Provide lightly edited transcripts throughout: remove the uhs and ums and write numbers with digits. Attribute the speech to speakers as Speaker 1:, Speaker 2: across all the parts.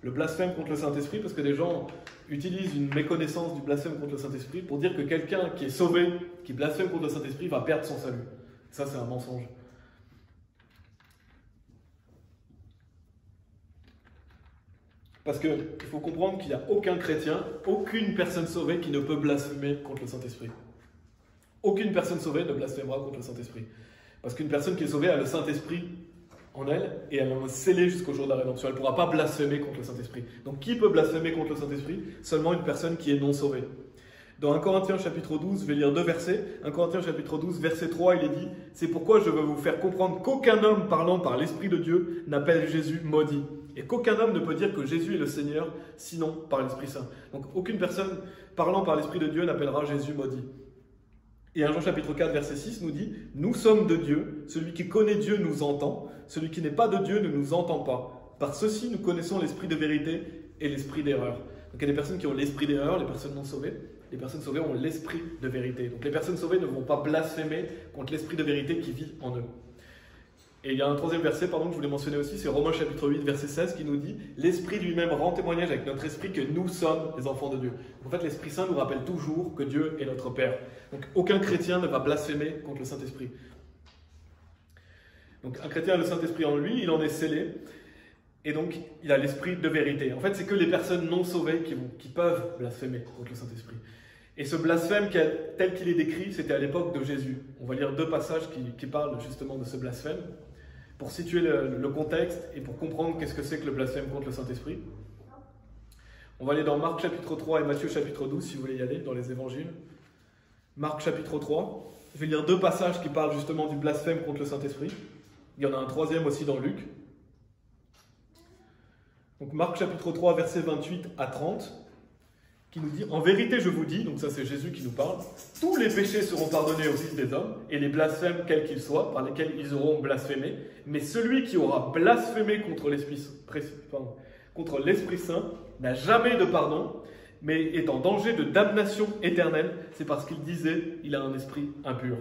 Speaker 1: le blasphème contre le Saint-Esprit, parce que des gens utilisent une méconnaissance du blasphème contre le Saint-Esprit pour dire que quelqu'un qui est sauvé, qui blasphème contre le Saint-Esprit, va perdre son salut. Ça, c'est un mensonge. Parce qu'il faut comprendre qu'il n'y a aucun chrétien, aucune personne sauvée qui ne peut blasphémer contre le Saint-Esprit. Aucune personne sauvée ne blasphémera contre le Saint-Esprit. Parce qu'une personne qui est sauvée a le Saint-Esprit en elle et elle est scellée jusqu'au jour de la rédemption. Elle ne pourra pas blasphémer contre le Saint-Esprit. Donc qui peut blasphémer contre le Saint-Esprit? Seulement une personne qui est non sauvée. Dans 1 Corinthiens chapitre 12, je vais lire 2 versets. 1 Corinthiens chapitre 12, verset 3, il est dit « C'est pourquoi je veux vous faire comprendre qu'aucun homme parlant par l'Esprit de Dieu n'appelle Jésus maudit. Et qu'aucun homme ne peut dire que Jésus est le Seigneur, sinon par l'Esprit Saint. » Donc aucune personne parlant par l'Esprit de Dieu n'appellera Jésus maudit. Et 1 Jean chapitre 4, verset 6 nous dit « Nous sommes de Dieu, celui qui connaît Dieu nous entend, celui qui n'est pas de Dieu ne nous entend pas. Par ceci, nous connaissons l'esprit de vérité et l'esprit d'erreur. » Donc il y a des personnes qui ont l'esprit d'erreur, les personnes non sauvées. Les personnes sauvées ont l'esprit de vérité. Donc les personnes sauvées ne vont pas blasphémer contre l'esprit de vérité qui vit en eux. Et il y a un troisième verset, que je voulais mentionner aussi, c'est Romains chapitre 8, verset 16, qui nous dit « L'Esprit lui-même rend témoignage avec notre esprit que nous sommes les enfants de Dieu. » En fait, l'Esprit Saint nous rappelle toujours que Dieu est notre Père. Donc aucun chrétien ne va blasphémer contre le Saint-Esprit. Donc un chrétien a le Saint-Esprit en lui, il en est scellé, et donc il a l'esprit de vérité. En fait, c'est que les personnes non sauvées qui peuvent blasphémer contre le Saint-Esprit. Et ce blasphème tel qu'il est décrit, c'était à l'époque de Jésus. On va lire 2 passages qui parlent justement de ce blasphème, pour situer le contexte et pour comprendre qu'est-ce que c'est que le blasphème contre le Saint-Esprit. On va aller dans Marc chapitre 3 et Matthieu chapitre 12, si vous voulez y aller, dans les évangiles. Marc chapitre 3. Je vais lire 2 passages qui parlent justement du blasphème contre le Saint-Esprit. Il y en a un troisième aussi dans Luc. Donc Marc chapitre 3, versets 28 à 30, qui nous dit « En vérité, je vous dis », donc ça c'est Jésus qui nous parle, « tous les péchés seront pardonnés aux fils des hommes, et les blasphèmes quels qu'ils soient, par lesquels ils auront blasphémé, mais celui qui aura blasphémé contre l'Esprit Saint n'a jamais de pardon, mais est en danger de damnation éternelle, c'est parce qu'il disait « il a un esprit impur ».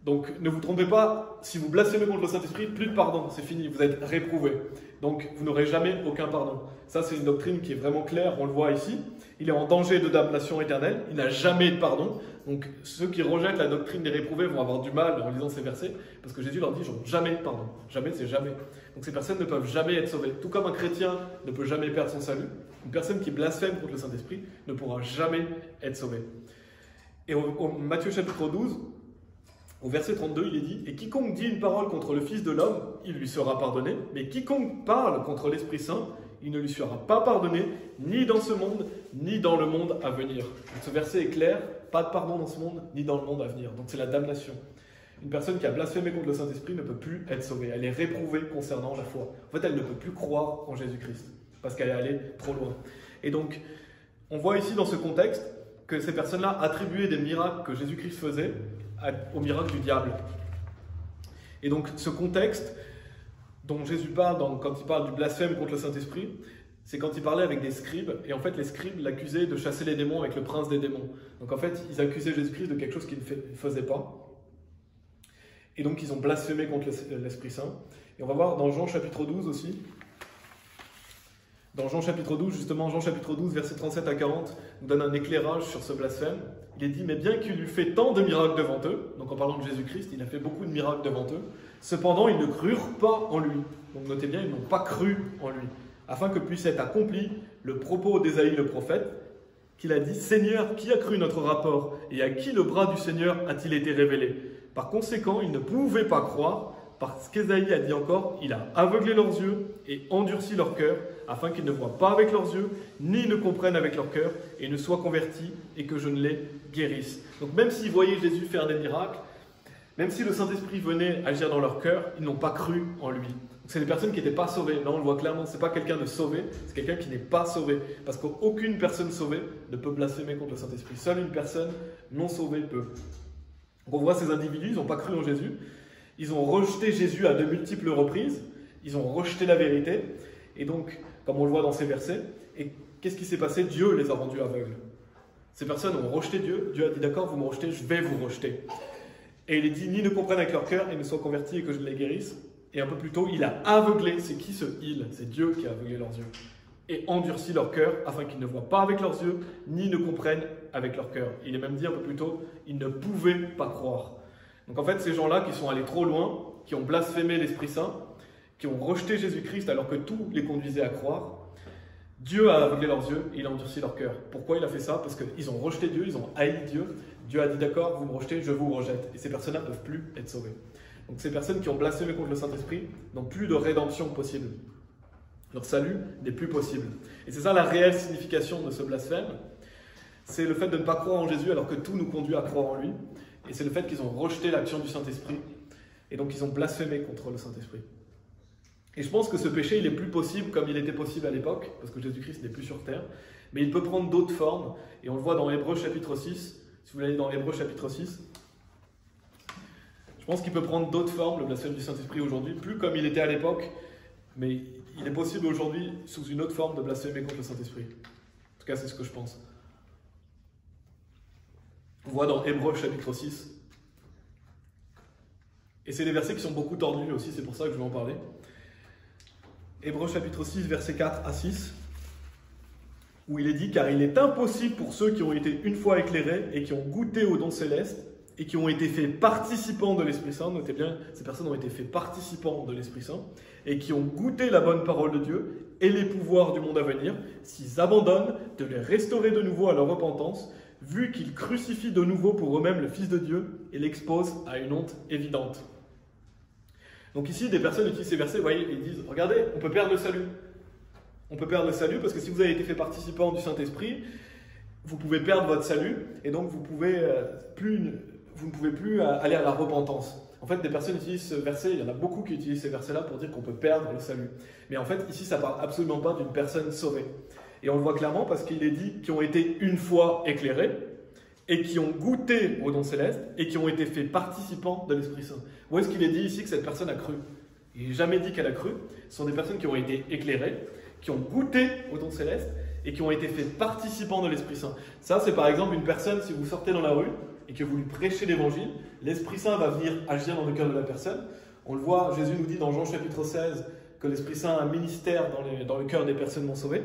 Speaker 1: Donc ne vous trompez pas, si vous blasphémez contre le Saint-Esprit, plus de pardon, c'est fini, vous êtes réprouvé. Donc vous n'aurez jamais aucun pardon. Ça c'est une doctrine qui est vraiment claire, on le voit ici. Il est en danger de damnation éternelle, il n'a jamais de pardon. Donc ceux qui rejettent la doctrine des réprouvés vont avoir du mal en lisant ces versets, parce que Jésus leur dit, j'aurai jamais de pardon. Jamais, c'est jamais. Donc ces personnes ne peuvent jamais être sauvées. Tout comme un chrétien ne peut jamais perdre son salut, une personne qui blasphème contre le Saint-Esprit ne pourra jamais être sauvée. Et au Matthieu chapitre 12, au verset 32, il est dit « Et quiconque dit une parole contre le Fils de l'homme, il lui sera pardonné, mais quiconque parle contre l'Esprit Saint, il ne lui sera pas pardonné, ni dans ce monde, ni dans le monde à venir. » Donc ce verset est clair, pas de pardon dans ce monde, ni dans le monde à venir. Donc c'est la damnation. Une personne qui a blasphémé contre le Saint-Esprit ne peut plus être sauvée. Elle est réprouvée concernant la foi. En fait, elle ne peut plus croire en Jésus-Christ, parce qu'elle est allée trop loin. Et donc, on voit ici dans ce contexte que ces personnes-là attribuaient des miracles que Jésus-Christ faisait au miracle du diable. Et donc ce contexte dont Jésus parle quand il parle du blasphème contre le Saint-Esprit, c'est quand il parlait avec des scribes, et en fait les scribes l'accusaient de chasser les démons avec le prince des démons. Donc en fait ils accusaient Jésus-Christ de quelque chose qu'il ne faisait pas, et donc ils ont blasphémé contre l'Esprit Saint. Et on va voir dans Jean chapitre 12 aussi, dans Jean chapitre 12, justement, Jean chapitre 12, versets 37 à 40, nous donne un éclairage sur ce blasphème. Il est dit, mais bien qu'il eût fait tant de miracles devant eux, donc en parlant de Jésus-Christ, il a fait beaucoup de miracles devant eux, cependant ils ne crurent pas en lui. Donc notez bien, ils n'ont pas cru en lui, afin que puisse être accompli le propos d'Ésaïe le prophète, qu'il a dit, Seigneur, qui a cru notre rapport, et à qui le bras du Seigneur a-t-il été révélé? Par conséquent, ils ne pouvaient pas croire, parce qu'Ésaïe a dit encore, il a aveuglé leurs yeux et endurci leur cœur, afin qu'ils ne voient pas avec leurs yeux, ni ne comprennent avec leur cœur, et ne soient convertis, et que je ne les guérisse. Donc même s'ils voyaient Jésus faire des miracles, même si le Saint-Esprit venait agir dans leur cœur, ils n'ont pas cru en lui. C'est des personnes qui n'étaient pas sauvées. Là, on le voit clairement, ce n'est pas quelqu'un de sauvé, c'est quelqu'un qui n'est pas sauvé. Parce qu'aucune personne sauvée ne peut blasphémer contre le Saint-Esprit. Seule une personne non sauvée peut. Donc on voit ces individus, ils n'ont pas cru en Jésus. Ils ont rejeté Jésus à de multiples reprises. Ils ont rejeté la vérité. Et donc, comme on le voit dans ces versets, et qu'est-ce qui s'est passé? Dieu les a rendus aveugles. Ces personnes ont rejeté Dieu. Dieu a dit, d'accord, vous me rejetez, je vais vous rejeter. Et il est dit, ni ne comprennent avec leur cœur et ne soient convertis et que je les guérisse. Et un peu plus tôt, il a aveuglé, c'est qui ce il? C'est Dieu qui a aveuglé leurs yeux. Et endurci leur cœur, afin qu'ils ne voient pas avec leurs yeux, ni ne comprennent avec leur cœur. Il est même dit un peu plus tôt, ils ne pouvaient pas croire. Donc en fait, ces gens-là qui sont allés trop loin, qui ont blasphémé l'Esprit Saint, qui ont rejeté Jésus-Christ alors que tout les conduisait à croire, Dieu a aveuglé leurs yeux et il a endurci leur cœur. Pourquoi il a fait ça? Parce qu'ils ont rejeté Dieu, ils ont haï Dieu. Dieu a dit d'accord, vous me rejetez, je vous rejette. Et ces personnes-là ne peuvent plus être sauvées. Donc ces personnes qui ont blasphémé contre le Saint-Esprit n'ont plus de rédemption possible. Leur salut n'est plus possible. Et c'est ça la réelle signification de ce blasphème. C'est le fait de ne pas croire en Jésus alors que tout nous conduit à croire en lui. Et c'est le fait qu'ils ont rejeté l'action du Saint-Esprit. Et donc ils ont blasphémé contre le Saint-Esprit. Et je pense que ce péché, il est plus possible comme il était possible à l'époque, parce que Jésus-Christ n'est plus sur terre, mais il peut prendre d'autres formes, et on le voit dans Hébreux chapitre 6, si vous allez dans Hébreux chapitre 6, je pense qu'il peut prendre d'autres formes, le blasphème du Saint-Esprit aujourd'hui, plus comme il était à l'époque, mais il est possible aujourd'hui, sous une autre forme, de blasphémer contre le Saint-Esprit. En tout cas, c'est ce que je pense. On voit dans Hébreux chapitre 6, et c'est des versets qui sont beaucoup tordus aussi, c'est pour ça que je vais en parler. Hébreux chapitre 6, versets 4 à 6, où il est dit « Car il est impossible pour ceux qui ont été une fois éclairés et qui ont goûté aux dons célestes et qui ont été faits participants de l'Esprit Saint », notez bien, ces personnes ont été faits participants de l'Esprit Saint, et qui ont goûté la bonne parole de Dieu et les pouvoirs du monde à venir, s'ils abandonnent, de les restaurer de nouveau à leur repentance, vu qu'ils crucifient de nouveau pour eux-mêmes le Fils de Dieu et l'exposent à une honte évidente. Donc ici, des personnes utilisent ces versets, vous voyez, ils disent, regardez, on peut perdre le salut. On peut perdre le salut parce que si vous avez été fait participant du Saint-Esprit, vous pouvez perdre votre salut et donc vous ne pouvez plus aller à la repentance. En fait, des personnes utilisent ce verset, il y en a beaucoup qui utilisent ces versets-là pour dire qu'on peut perdre le salut. Mais en fait, ici, ça ne parle absolument pas d'une personne sauvée. Et on le voit clairement parce qu'il est dit qui ont été une fois éclairés, et qui ont goûté aux dons célestes et qui ont été faits participants de l'Esprit Saint. Où est-ce qu'il est dit ici que cette personne a cru? Il n'est jamais dit qu'elle a cru. Ce sont des personnes qui ont été éclairées, qui ont goûté aux dons célestes et qui ont été faits participants de l'Esprit Saint. Ça, c'est par exemple une personne, si vous sortez dans la rue et que vous lui prêchez l'Évangile, l'Esprit Saint va venir agir dans le cœur de la personne. On le voit, Jésus nous dit dans Jean chapitre 16 que l'Esprit Saint a un ministère dans le cœur des personnes non sauvées.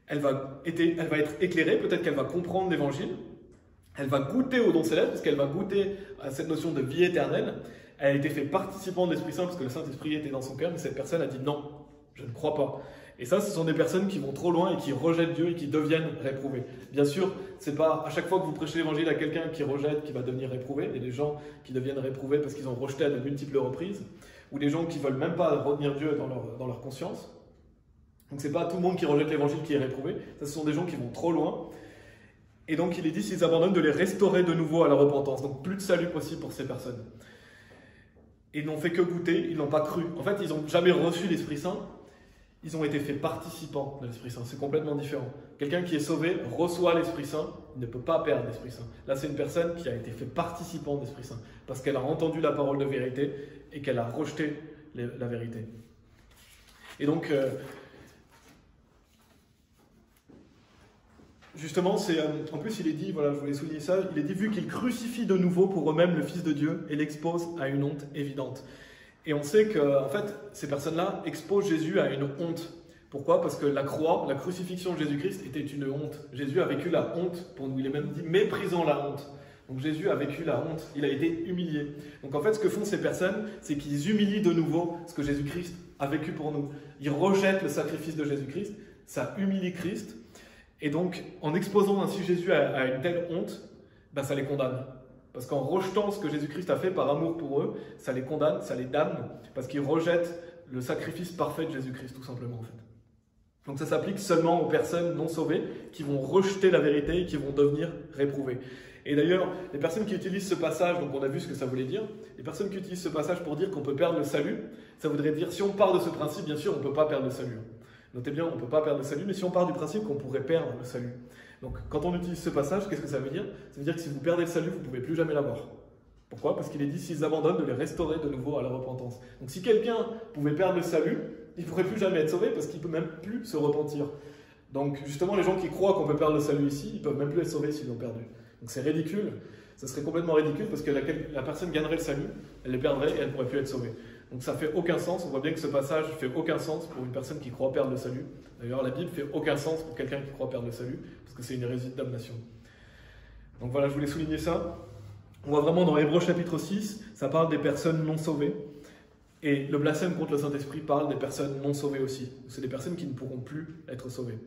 Speaker 1: Elle va être éclairée, peut-être qu'elle va comprendre l'Évangile. Elle va goûter aux dons célestes, parce qu'elle va goûter à cette notion de vie éternelle. Elle a été faite participant de l'Esprit Saint, parce que le Saint-Esprit était dans son cœur, mais cette personne a dit non, je ne crois pas. Et ça, ce sont des personnes qui vont trop loin et qui rejettent Dieu et qui deviennent réprouvées. Bien sûr, c'est pas à chaque fois que vous prêchez l'évangile à quelqu'un qui rejette qui va devenir réprouvé. Il y a des gens qui deviennent réprouvés parce qu'ils ont rejeté à de multiples reprises, ou des gens qui ne veulent même pas retenir Dieu dans leur conscience. Donc c'est pas tout le monde qui rejette l'évangile qui est réprouvé. Ça, ce sont des gens qui vont trop loin. Et donc il est dit, s'ils abandonnent, de les restaurer de nouveau à la repentance. Donc plus de salut possible pour ces personnes. Et ils n'ont fait que goûter, ils n'ont pas cru. En fait, ils n'ont jamais reçu l'Esprit Saint. Ils ont été faits participants de l'Esprit Saint. C'est complètement différent. Quelqu'un qui est sauvé reçoit l'Esprit Saint, il ne peut pas perdre l'Esprit Saint. Là, c'est une personne qui a été fait participant de l'Esprit Saint. Parce qu'elle a entendu la parole de vérité et qu'elle a rejeté la vérité. Et donc... justement, en plus il est dit, voilà, je voulais souligner ça, il est dit, vu qu'ils crucifient de nouveau pour eux-mêmes le Fils de Dieu et l'exposent à une honte évidente. Et on sait que, en fait, ces personnes-là exposent Jésus à une honte. Pourquoi? Parce que la croix, la crucifixion de Jésus-Christ était une honte. Jésus a vécu la honte, pour nous, il est même dit méprisant la honte. Donc Jésus a vécu la honte, il a été humilié. Donc en fait, ce que font ces personnes, c'est qu'ils humilient de nouveau ce que Jésus-Christ a vécu pour nous. Ils rejettent le sacrifice de Jésus-Christ, ça humilie Christ. Et donc, en exposant ainsi Jésus à une telle honte, ben ça les condamne. Parce qu'en rejetant ce que Jésus-Christ a fait par amour pour eux, ça les condamne, ça les damne, parce qu'ils rejettent le sacrifice parfait de Jésus-Christ, tout simplement, en fait. Donc ça s'applique seulement aux personnes non sauvées qui vont rejeter la vérité et qui vont devenir réprouvées. Et d'ailleurs, les personnes qui utilisent ce passage, donc on a vu ce que ça voulait dire, les personnes qui utilisent ce passage pour dire qu'on peut perdre le salut, ça voudrait dire, si on part de ce principe, bien sûr, on ne peut pas perdre le salut. Notez bien, on ne peut pas perdre le salut, mais si on part du principe qu'on pourrait perdre le salut. Donc, quand on utilise ce passage, qu'est-ce que ça veut dire? Ça veut dire que si vous perdez le salut, vous ne pouvez plus jamais l'avoir. Pourquoi? Parce qu'il est dit, s'ils abandonnent, de les restaurer de nouveau à la repentance. Donc, si quelqu'un pouvait perdre le salut, il ne pourrait plus jamais être sauvé parce qu'il ne peut même plus se repentir. Donc, justement, les gens qui croient qu'on peut perdre le salut ici, ils ne peuvent même plus être sauvés s'ils l'ont perdu. Donc, c'est ridicule. Ça serait complètement ridicule parce que la personne gagnerait le salut, elle le perdrait et elle ne pourrait plus être sauvée. Donc ça fait aucun sens, on voit bien que ce passage fait aucun sens pour une personne qui croit perdre le salut. D'ailleurs, la Bible fait aucun sens pour quelqu'un qui croit perdre le salut, parce que c'est une hérésie de damnation. Donc voilà, je voulais souligner ça. On voit vraiment dans Hébreux chapitre 6, ça parle des personnes non sauvées. Et le blasphème contre le Saint-Esprit parle des personnes non sauvées aussi. C'est des personnes qui ne pourront plus être sauvées.